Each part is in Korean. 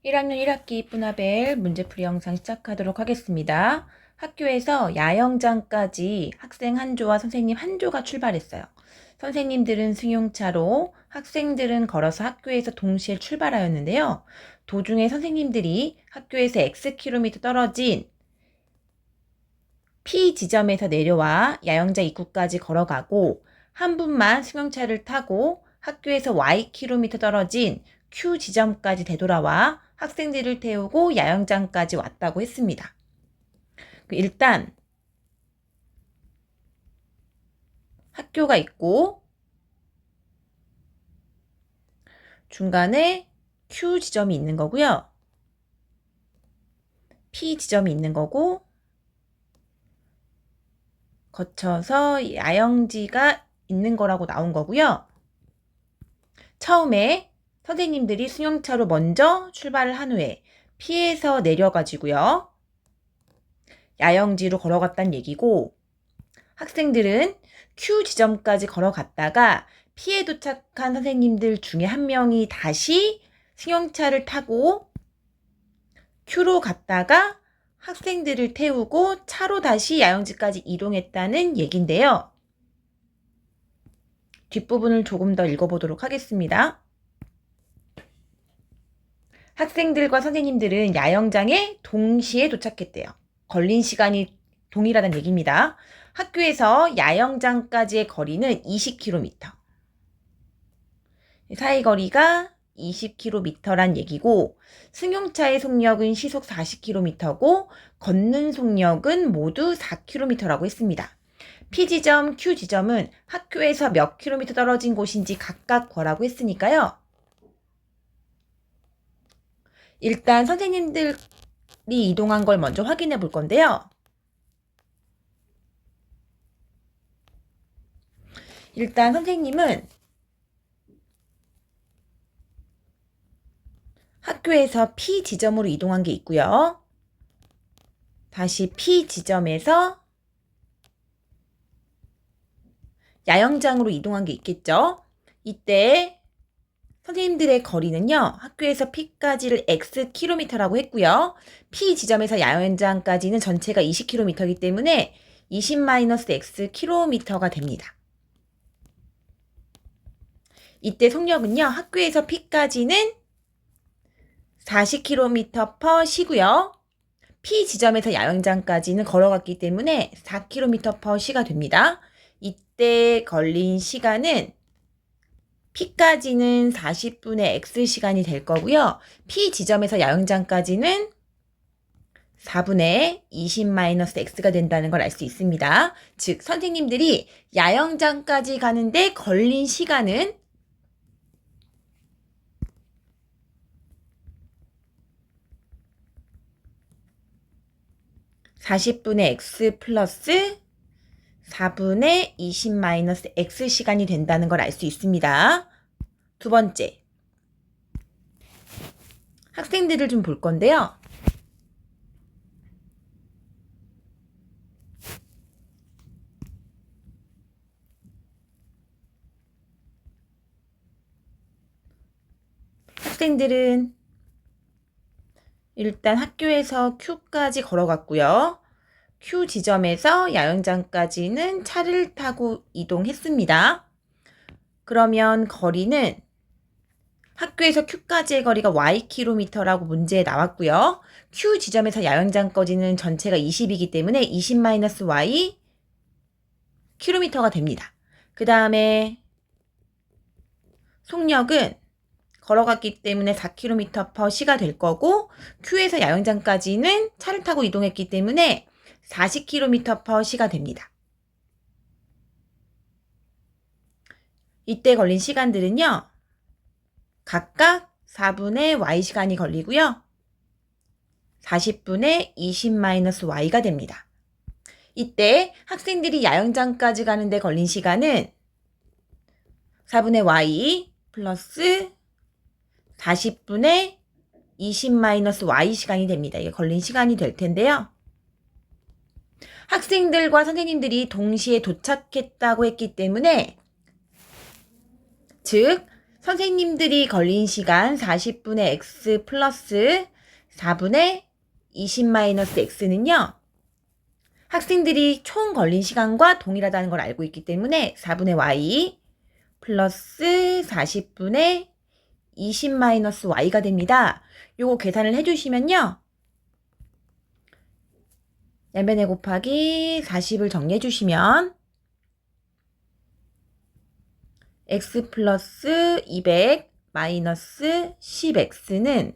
1학년 1학기 뿌나벨 문제풀이 영상 시작하도록 하겠습니다. 학교에서 야영장까지 학생 한 조와 선생님 한 조가 출발했어요. 선생님들은 승용차로, 학생들은 걸어서 학교에서 동시에 출발하였는데요. 도중에 선생님들이 학교에서 Xkm 떨어진 P 지점에서 내려와 야영장 입구까지 걸어가고 한 분만 승용차를 타고 학교에서 Ykm 떨어진 Q 지점까지 되돌아와 학생들을 태우고 야영장까지 왔다고 했습니다. 일단 학교가 있고 중간에 Q 지점이 있는 거고요. P 지점이 있는 거고 거쳐서 야영지가 있는 거라고 나온 거고요. 처음에 선생님들이 승용차로 먼저 출발을 한 후에 P에서 내려가지고요. 야영지로 걸어갔다는 얘기고 학생들은 Q 지점까지 걸어갔다가 P에 도착한 선생님들 중에 한 명이 다시 승용차를 타고 Q로 갔다가 학생들을 태우고 차로 다시 야영지까지 이동했다는 얘긴데요. 뒷부분을 조금 더 읽어보도록 하겠습니다. 학생들과 선생님들은 야영장에 동시에 도착했대요. 걸린 시간이 동일하다는 얘기입니다. 학교에서 야영장까지의 거리는 20km. 사이거리가 20km란 얘기고 승용차의 속력은 시속 40km고 걷는 속력은 모두 4km라고 했습니다. P지점, Q지점은 학교에서 몇 킬로미터 떨어진 곳인지 각각 구하라고 했으니까요. 일단 선생님들이 이동한 걸 먼저 확인해 볼 건데요. 일단 선생님은 학교에서 P 지점으로 이동한 게 있고요. 다시 P 지점에서 야영장으로 이동한 게 있겠죠. 이때 선생님들의 거리는요. 학교에서 P까지를 Xkm라고 했고요. P 지점에서 야영장까지는 전체가 20km이기 때문에 20-Xkm가 됩니다. 이때 속력은요. 학교에서 P까지는 40km/sh고요. P 지점에서 야영장까지는 걸어갔기 때문에 4km/sh가 됩니다. 이때 걸린 시간은 P까지는 40분의 X시간이 될 거고요. P 지점에서 야영장까지는 4분의 20-X가 된다는 걸 알 수 있습니다. 즉 선생님들이 야영장까지 가는데 걸린 시간은 40분의 X 플러스 4분의 20-X시간이 된다는 걸 알 수 있습니다. 두 번째, 학생들을 좀 볼 건데요. 학생들은 일단 학교에서 Q까지 걸어갔고요. Q 지점에서 야영장까지는 차를 타고 이동했습니다. 그러면 거리는 학교에서 Q까지의 거리가 Ykm라고 문제에 나왔고요. Q 지점에서 야영장까지는 전체가 20이기 때문에 20-Y km가 됩니다. 그 다음에 속력은 걸어갔기 때문에 4km/sh가 될 거고 Q에서 야영장까지는 차를 타고 이동했기 때문에 40km/sh가 됩니다. 이때 걸린 시간들은요. 각각 4분의 Y시간이 걸리고요. 40분의 20-Y가 됩니다. 이때 학생들이 야영장까지 가는데 걸린 시간은 4분의 Y 플러스 40분의 20-Y 시간이 됩니다. 이게 걸린 시간이 될 텐데요. 학생들과 선생님들이 동시에 도착했다고 했기 때문에 즉 선생님들이 걸린 시간 40분의 x 플러스 4분의 20 마이너스 x는요. 학생들이 총 걸린 시간과 동일하다는 걸 알고 있기 때문에 4분의 y 플러스 40분의 20 마이너스 y가 됩니다. 요거 계산을 해주시면요. 양변에 곱하기 40을 정리해 주시면 x 플러스 200 마이너스 10x는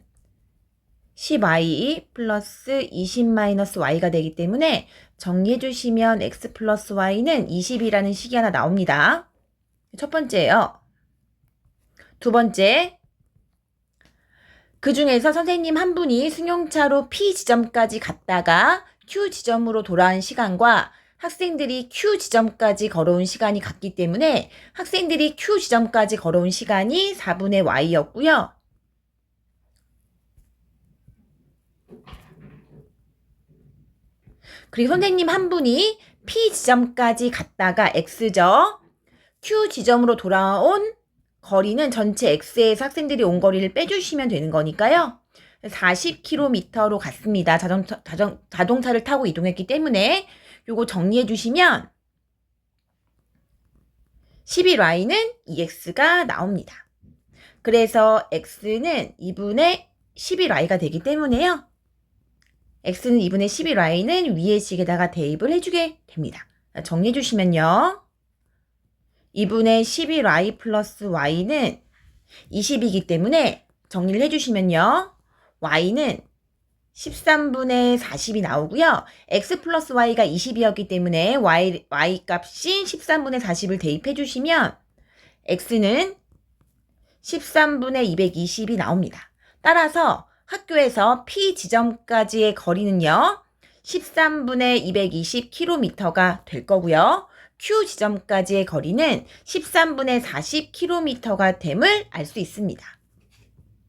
10y 플러스 20 마이너스 y가 되기 때문에 정리해 주시면 x 플러스 y는 20이라는 식이 하나 나옵니다. 첫 번째예요. 두 번째, 그 중에서 선생님 한 분이 승용차로 P 지점까지 갔다가 Q 지점으로 돌아온 시간과 학생들이 Q 지점까지 걸어온 시간이 같기 때문에 학생들이 Q 지점까지 걸어온 시간이 4분의 y였고요. 그리고 선생님 한 분이 P 지점까지 갔다가 X죠. Q 지점으로 돌아온 거리는 전체 X에서 학생들이 온 거리를 빼주시면 되는 거니까요. 40km로 갔습니다. 자동차를 타고 이동했기 때문에 요거 정리해 주시면 11y는 2x가 나옵니다. 그래서 x는 2분의 11y가 되기 때문에요. x는 2분의 11y는 위의 식에다가 대입을 해주게 됩니다. 정리해 주시면요. 2분의 11y 플러스 y는 20이기 때문에 정리를 해주시면요. y는 13분의 40이 나오고요. x 플러스 y가 20이었기 때문에 y 값인 13분의 40을 대입해 주시면 x는 13분의 220이 나옵니다. 따라서 학교에서 P 지점까지의 거리는요. 13분의 220km가 될 거고요. Q 지점까지의 거리는 13분의 40km가 됨을 알 수 있습니다.